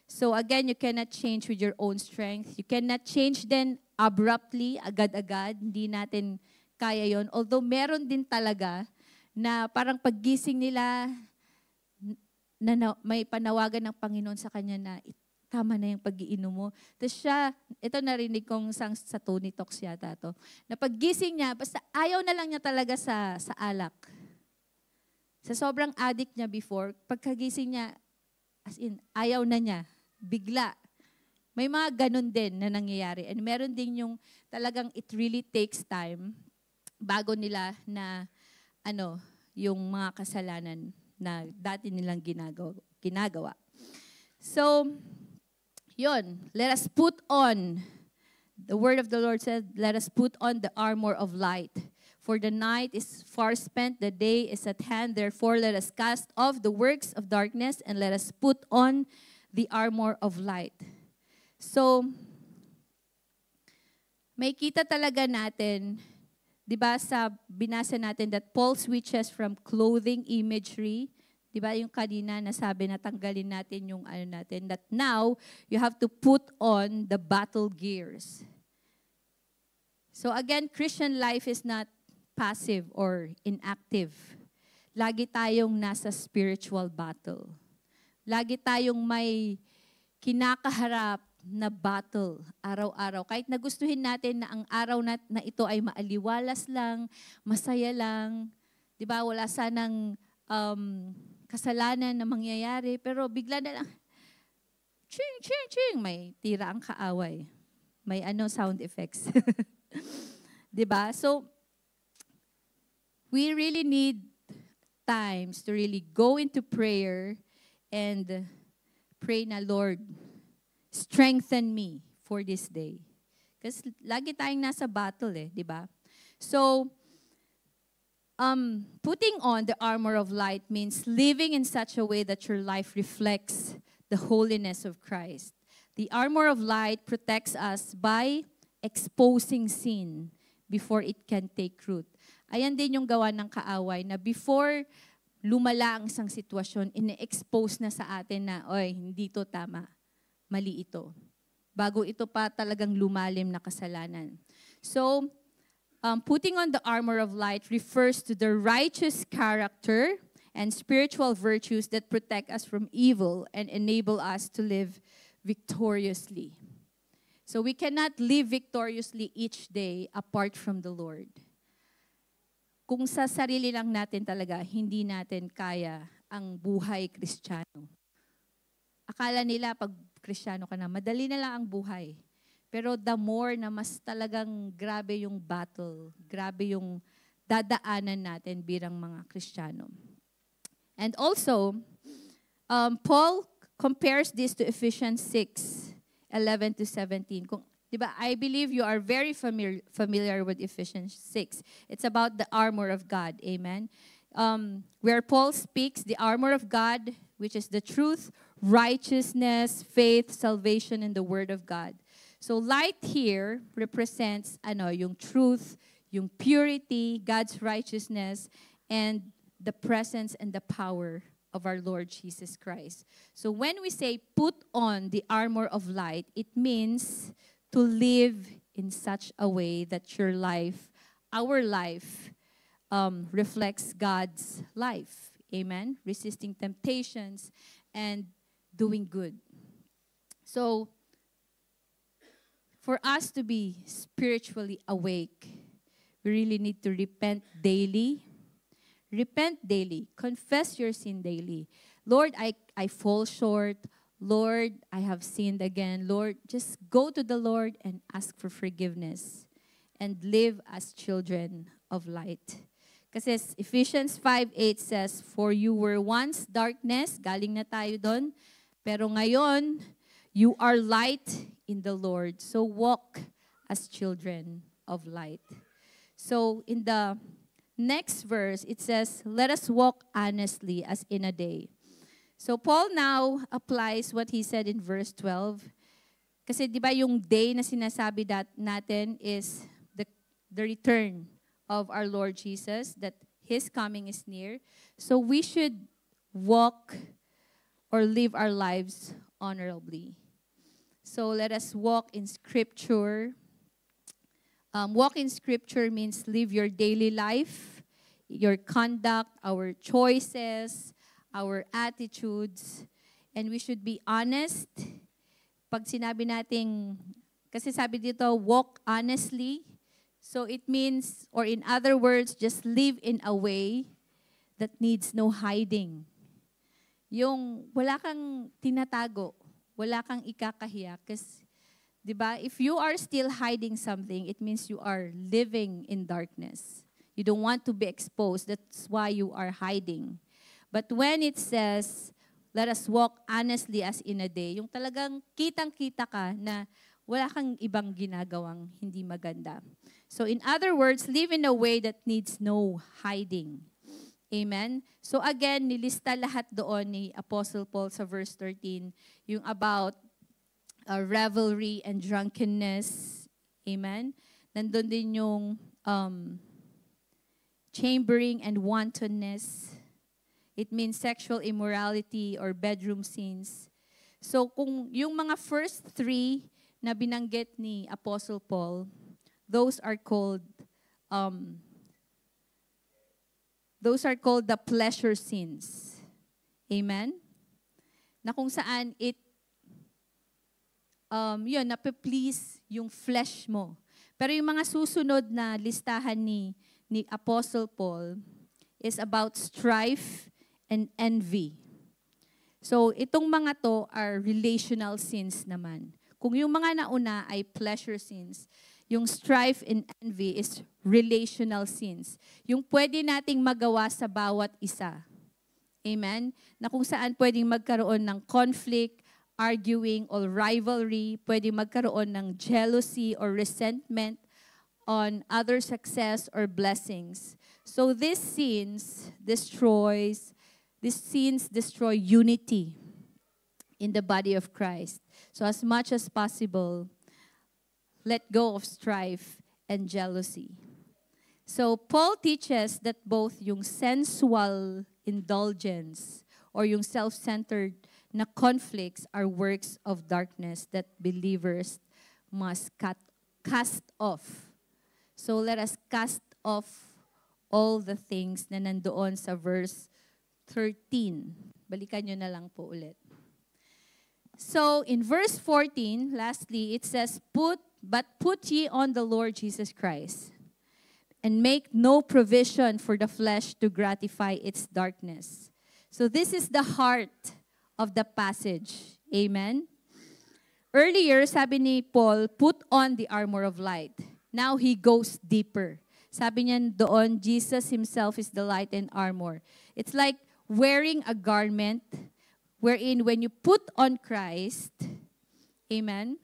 So again, you cannot change with your own strength. You cannot change then abruptly, agad-agad. Hindi natin kaya yon. Although meron din talaga na parang paggising nila, may panawagan ng Panginoon sa kanya na tama na yung pag-iinom mo. Tapos siya, ito narinig kong sa Tony Talks yata to, na paggising niya, basta ayaw na lang niya talaga sa alak. Sa sobrang addict niya before, pagkagising niya, as in, ayaw na niya. Bigla. May mga ganun din na nangyayari. And meron din yung talagang it really takes time bago nila na yung mga kasalanan na dati nilang ginagawa. So, yun, let us put on, the word of the Lord said, let us put on the armor of light. For the night is far spent, the day is at hand. Therefore, let us cast off the works of darkness and let us put on the armor of light. So, may kita talaga natin, di ba sa binasa natin that Paul switches from clothing imagery. Di ba yung kanina nasabi na tanggalin natin yung natin, that now you have to put on the battle gears. So again, Christian life is not passive or inactive. Lagi tayong nasa spiritual battle. Lagi tayong may kinakaharap na battle araw-araw. Kahit nagustuhin natin na ang araw na ito ay maaliwalas lang, masaya lang, di ba, wala sanang kasalanan na mangyayari, pero bigla na lang, ching, ching, ching, may tira ang kaaway. May sound effects. Diba? So, we really need times to really go into prayer and pray na, Lord, strengthen me for this day. Kasi lagi tayong nasa battle diba? So, putting on the armor of light means living in such a way that your life reflects the holiness of Christ. The armor of light protects us by exposing sin before it can take root. Ayan din yung gawa ng kaaway na before lumala ang isang sitwasyon, ine-expose na sa atin na, oy, hindi to tama, mali ito. Bago ito pa talagang lumalim na kasalanan. So, putting on the armor of light refers to the righteous character and spiritual virtues that protect us from evil and enable us to live victoriously. So we cannot live victoriously each day apart from the Lord. Kung sa sarili lang natin talaga, hindi natin kaya ang buhay Kristiyano. Akala nila pag Kristiyano ka na, madali na lang ang buhay. Pero the more na mas talagang grabe yung battle, grabe yung dadaanan natin bilang mga Kristiyano. And also, Paul compares this to Ephesians 6:11-17. Diba, I believe you are very familiar with Ephesians 6. It's about the armor of God. Amen. Where Paul speaks, the armor of God, which is the truth, righteousness, faith, salvation, and the word of God. So light here represents yung truth, yung purity, God's righteousness, and the presence and the power of our Lord Jesus Christ. So when we say put on the armor of light, it means to live in such a way that your life, our life, reflects God's life. Amen? Resisting temptations and doing good. So, for us to be spiritually awake, we really need to repent daily. Repent daily. Confess your sin daily. Lord, I fall short. Lord, I have sinned again. Lord, just go to the Lord and ask for forgiveness and live as children of light. Kasi Ephesians 5:8 says, "For you were once darkness," galing na tayo doon, pero ngayon, you are light in the Lord. So walk as children of light. So in the next verse, it says, "Let us walk honestly as in a day." So Paul now applies what he said in verse 12. Kasi di ba yung day na sinasabi natin is the return of our Lord Jesus, that His coming is near. So we should walk or live our lives honorably. So let us walk in Scripture. Walk in Scripture means live your daily life, your conduct, our choices, our attitudes, and we should be honest. Pag sinabi nating, kasi sabi dito, walk honestly, so it means, or in other words, just live in a way that needs no hiding. Yung wala kang tinatago, wala kang ikakahiya, kasi, di ba, if you are still hiding something, it means you are living in darkness. You don't want to be exposed, that's why you are hiding. But when it says, let us walk honestly as in a day, yung talagang kitang-kita ka na wala kang ibang ginagawang hindi maganda. So in other words, live in a way that needs no hiding. Amen? So again, nilista lahat doon ni Apostle Paul sa verse 13, yung about revelry and drunkenness. Amen? Nandun din yung chambering and wantonness. It means sexual immorality or bedroom sins. So kung yung mga first three na binanggit ni Apostle Paul, those are called the pleasure sins. Amen? Na kung saan nape-please yung flesh mo. Pero yung mga susunod na listahan ni Apostle Paul is about strife and envy. So, itong mga to are relational sins naman. Kung yung mga nauna ay pleasure sins, yung strife and envy is relational sins. Yung pwede nating magawa sa bawat isa. Amen? Na kung saan pwedeng magkaroon ng conflict, arguing, or rivalry, pwedeng magkaroon ng jealousy or resentment on other success or blessings. So these sins destroy unity in the body of Christ. So as much as possible, let go of strife and jealousy. So Paul teaches that both yung sensual indulgence or yung self-centered na conflicts are works of darkness that believers must cast off. So let us cast off all the things na nandoon sa verse 13. Balikan nyo na lang po ulit. So, in verse 14, lastly, it says, put ye on the Lord Jesus Christ, and make no provision for the flesh to gratify its darkness. So, this is the heart of the passage. Amen? Earlier, sabi ni Paul, put on the armor of light. Now, he goes deeper. Sabi niya doon, Jesus himself is the light and armor. It's like wearing a garment wherein when you put on Christ, amen,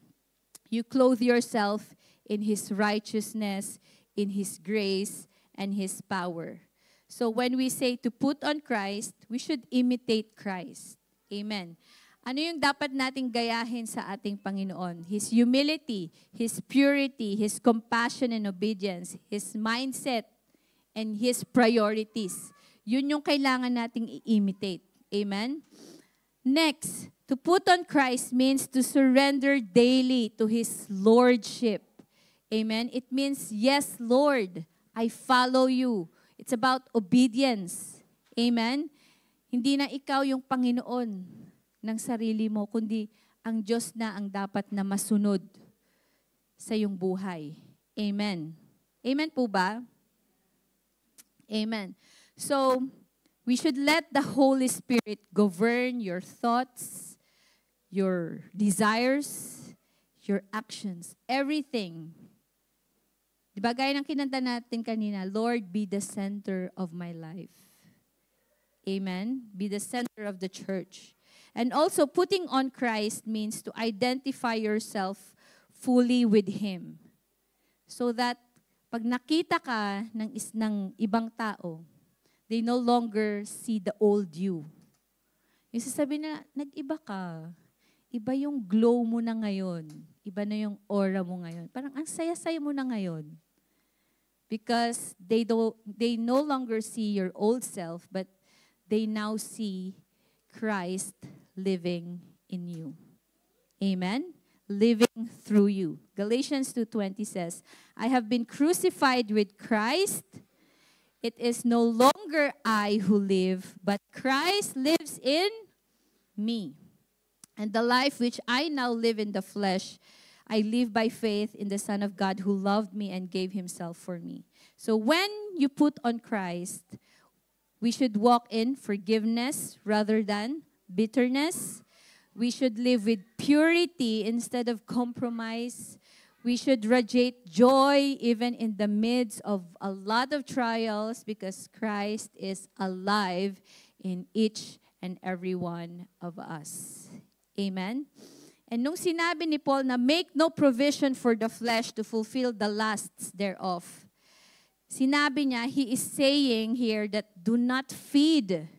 you clothe yourself in His righteousness, in His grace, and His power. So when we say to put on Christ, we should imitate Christ. Amen. Ano yung dapat nating gayahin sa ating Panginoon? His humility, His purity, His compassion and obedience, His mindset, and His priorities. Yun yung kailangan nating i-imitate. Amen? Next, to put on Christ means to surrender daily to His Lordship. Amen? It means, yes, Lord, I follow you. It's about obedience. Amen? Hindi na ikaw yung Panginoon ng sarili mo, kundi ang Diyos na ang dapat na masunod sa iyong buhay. Amen. Amen po ba? Amen. So, we should let the Holy Spirit govern your thoughts, your desires, your actions, everything. Diba gaya ng kinanta natin kanina, Lord, be the center of my life. Amen? Be the center of the church. And also, putting on Christ means to identify yourself fully with Him. So that pag nakita ka ng ibang tao, they no longer see the old you. Yung sasabihin na, nag-iba ka. Iba yung glow mo na ngayon. Iba na yung aura mo ngayon. Parang ang saya-saya mo na ngayon. Because they no longer see your old self, but they now see Christ living in you. Amen? Living through you. Galatians 2:20 says, I have been crucified with Christ. It is no longer I who live, but Christ lives in me. And the life which I now live in the flesh, I live by faith in the Son of God who loved me and gave himself for me. So when you put on Christ, we should walk in forgiveness rather than bitterness. We should live with purity instead of compromise. We should radiate joy even in the midst of a lot of trials because Christ is alive in each and every one of us. Amen? And nung sinabi ni Paul na make no provision for the flesh to fulfill the lusts thereof, sinabi niya, he is saying here that do not feed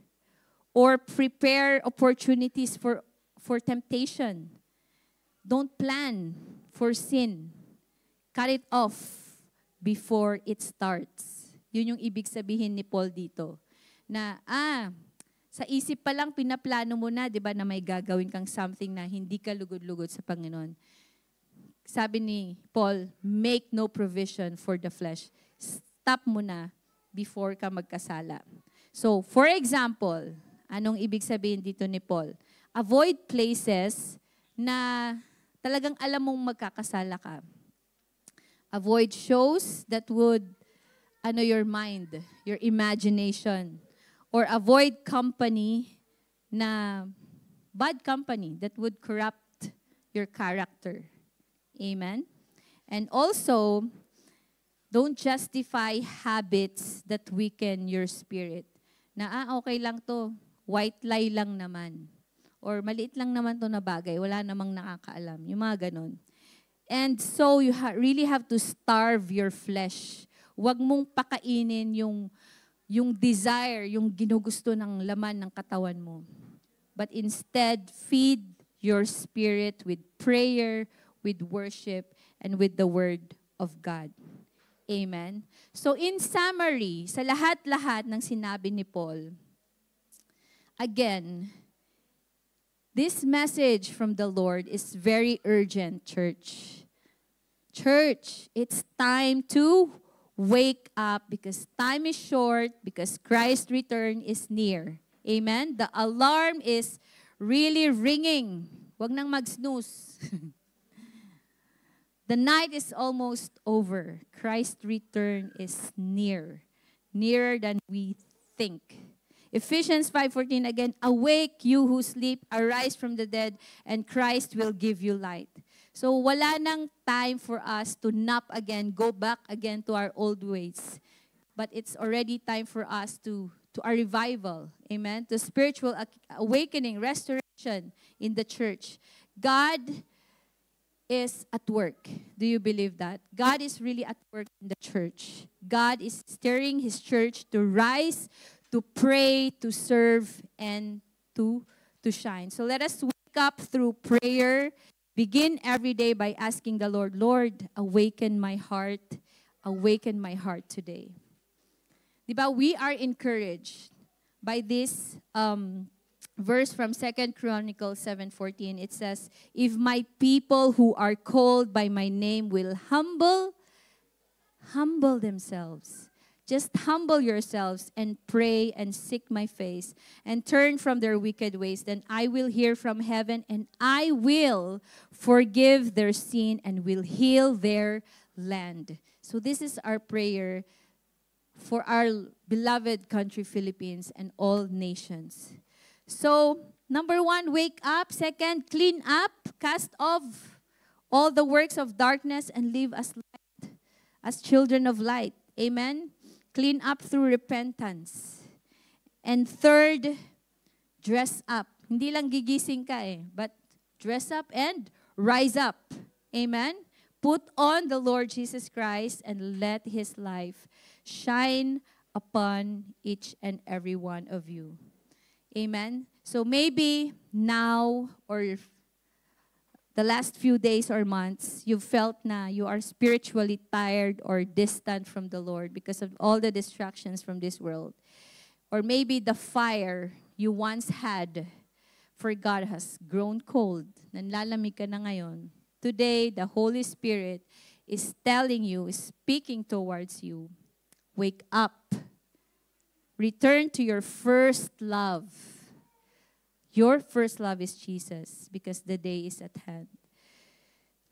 or prepare opportunities for temptation. Don't plan for sin. Cut it off before it starts. Yun yung ibig sabihin ni Paul dito. Na, sa isip pa lang pinaplano mo na, di ba, na may gagawin kang something na hindi ka lugod-lugod sa Panginoon. Sabi ni Paul, make no provision for the flesh. Stop mo na before ka magkasala. So, for example, anong ibig sabihin dito ni Paul? Avoid places na talagang alam mong magkakasala ka. Avoid shows that would, your mind, your imagination. Or avoid company na, bad company that would corrupt your character. Amen? And also, don't justify habits that weaken your spirit. Na, okay lang to, white lie lang naman. Or maliit lang naman to na bagay, wala namang nakakaalam. Yung mga ganon. And so, you really have to starve your flesh. Huwag mong pakainin yung desire, yung ginugusto ng laman ng katawan mo. But instead, feed your spirit with prayer, with worship, and with the Word of God. Amen? So in summary, sa lahat-lahat ng sinabi ni Paul, again, this message from the Lord is very urgent, church. Church, it's time to wake up because time is short, because Christ's return is near. Amen? The alarm is really ringing. Huwag nang mag-snooze. The night is almost over. Christ's return is near. Nearer than we think. Ephesians 5:14 again, awake you who sleep, arise from the dead, and Christ will give you light. So wala nang time for us to nap again, go back again to our old ways. But it's already time for us to a revival. Amen? To spiritual awakening, restoration in the church. God is at work. Do you believe that? God is really at work in the church. God is stirring His church to rise, to pray, to serve, and to shine. So let us wake up through prayer. Begin every day by asking the Lord, Lord, awaken my heart today. Diba, we are encouraged by this verse from 2 Chronicles 7:14. It says, if my people who are called by my name will humble themselves. Just humble yourselves and pray and seek my face and turn from their wicked ways. Then I will hear from heaven and I will forgive their sin and will heal their land. So this is our prayer for our beloved country, Philippines, and all nations. So, number 1, wake up. Second, clean up. Cast off all the works of darkness and live as light, as children of light. Amen? Clean up through repentance. And third, dress up. Hindi lang gigising ka but dress up and rise up. Amen? Put on the Lord Jesus Christ and let His life shine upon each and every one of you. Amen? So maybe now or the last few days or months, you've felt na you are spiritually tired or distant from the Lord because of all the distractions from this world. Or maybe the fire you once had for God has grown cold. Nanlalamig ka na ngayon. Today, the Holy Spirit is telling you, is speaking towards you. Wake up. Return to your first love. Your first love is Jesus because the day is at hand.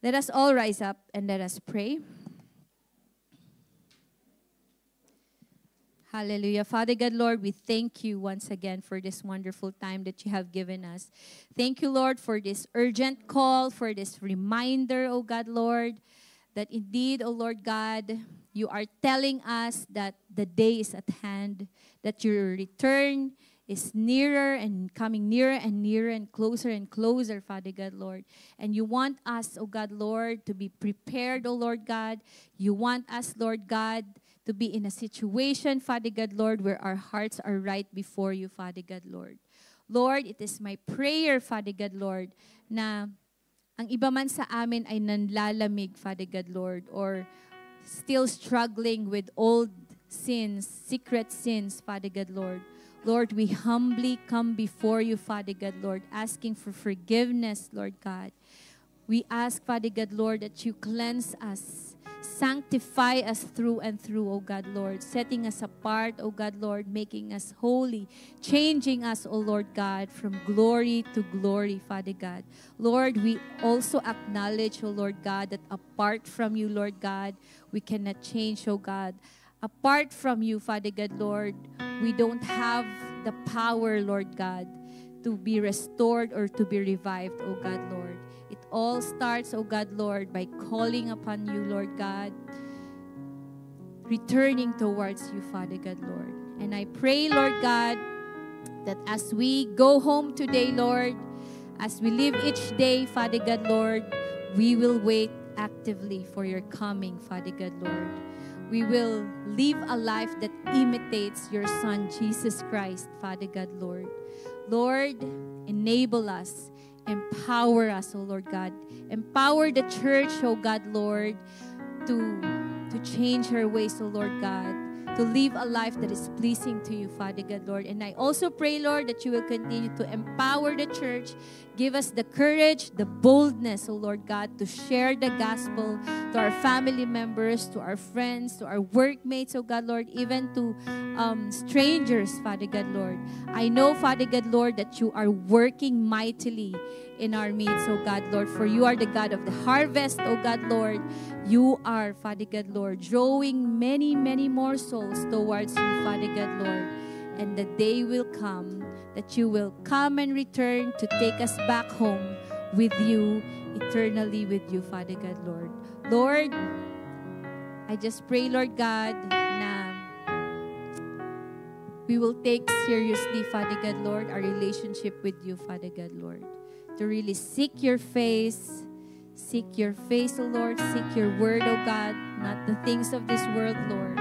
Let us all rise up and let us pray. Hallelujah. Father God, Lord, we thank you once again for this wonderful time that you have given us. Thank you, Lord, for this urgent call, for this reminder, O God, Lord, that indeed, O Lord God, you are telling us that the day is at hand, that your return is nearer and coming nearer and closer, Father God, Lord. And you want us, O God, Lord, to be prepared, O Lord God. You want us, Lord God, to be in a situation, Father God, Lord, where our hearts are right before you, Father God, Lord. Lord, it is my prayer, Father God, Lord, na ang iba man sa amin ay nanlalamig, Father God, Lord, or still struggling with old sins, secret sins, Father God, Lord. Lord, we humbly come before you, Father God, Lord, asking for forgiveness, Lord God. We ask, Father God, Lord, that you cleanse us, sanctify us through and through, O God, Lord, setting us apart, O God, Lord, making us holy, changing us, O Lord God, from glory to glory, Father God. Lord, we also acknowledge, O Lord God, that apart from you, Lord God, we cannot change, O God. Apart from you, Father God, Lord, we don't have the power, Lord God, to be restored or to be revived, O God, Lord. It all starts, O God, Lord, by calling upon you, Lord God, returning towards you, Father God, Lord. And I pray, Lord God, that as we go home today, Lord, as we live each day, Father God, Lord, we will wait actively for your coming, Father God, Lord. We will live a life that imitates your Son, Jesus Christ, Father God, Lord. Lord, enable us, empower us, O Lord God. Empower the church, O God, Lord, to change her ways, O Lord God, to live a life that is pleasing to you, Father God, Lord. And I also pray, Lord, that you will continue to empower the church. Give us the courage, the boldness, O Lord God, to share the gospel to our family members, to our friends, to our workmates, O God, Lord, even to strangers, Father God, Lord. I know, Father God, Lord, that you are working mightily in our midst, O God, Lord, for you are the God of the harvest, O God, Lord. You are, Father God, Lord, drawing many, many more souls towards you, Father God, Lord. And the day will come that you will come and return to take us back home with you, eternally with you, Father God, Lord. Lord, I just pray, Lord God, na we will take seriously, Father God, Lord, our relationship with you, Father God, Lord. To really seek your face, O Lord, seek your word, O God, not the things of this world, Lord,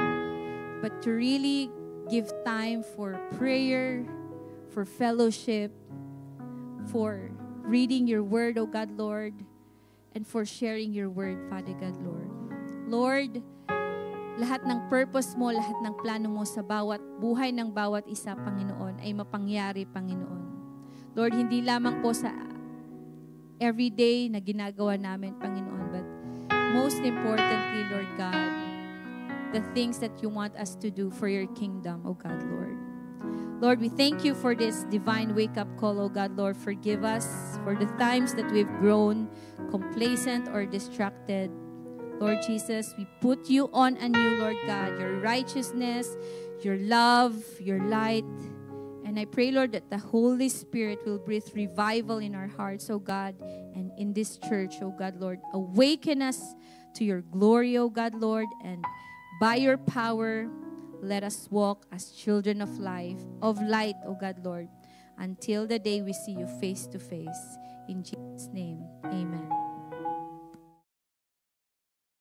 but to really give time for prayer, for fellowship, for reading your word, O God, Lord, and for sharing your word, Father God, Lord. Lord, lahat ng purpose mo, lahat ng plano mo sa bawat buhay ng bawat isa, Panginoon, ay mapangyari, Panginoon. Lord, hindi lamang po sa everyday na ginagawa namin, Panginoon, but most importantly, Lord God, the things that you want us to do for your kingdom, O God, Lord. Lord, we thank you for this divine wake-up call, O God, Lord. Forgive us for the times that we've grown complacent or distracted. Lord Jesus, we put you on anew, Lord God, your righteousness, your love, your light. And And I pray, Lord, that the Holy Spirit will breathe revival in our hearts, oh God, and in this church, oh God, Lord. Awaken us to your glory, oh God, Lord, and by your power, let us walk as children of light, oh God, Lord, until the day we see you face to face. In Jesus' name, amen.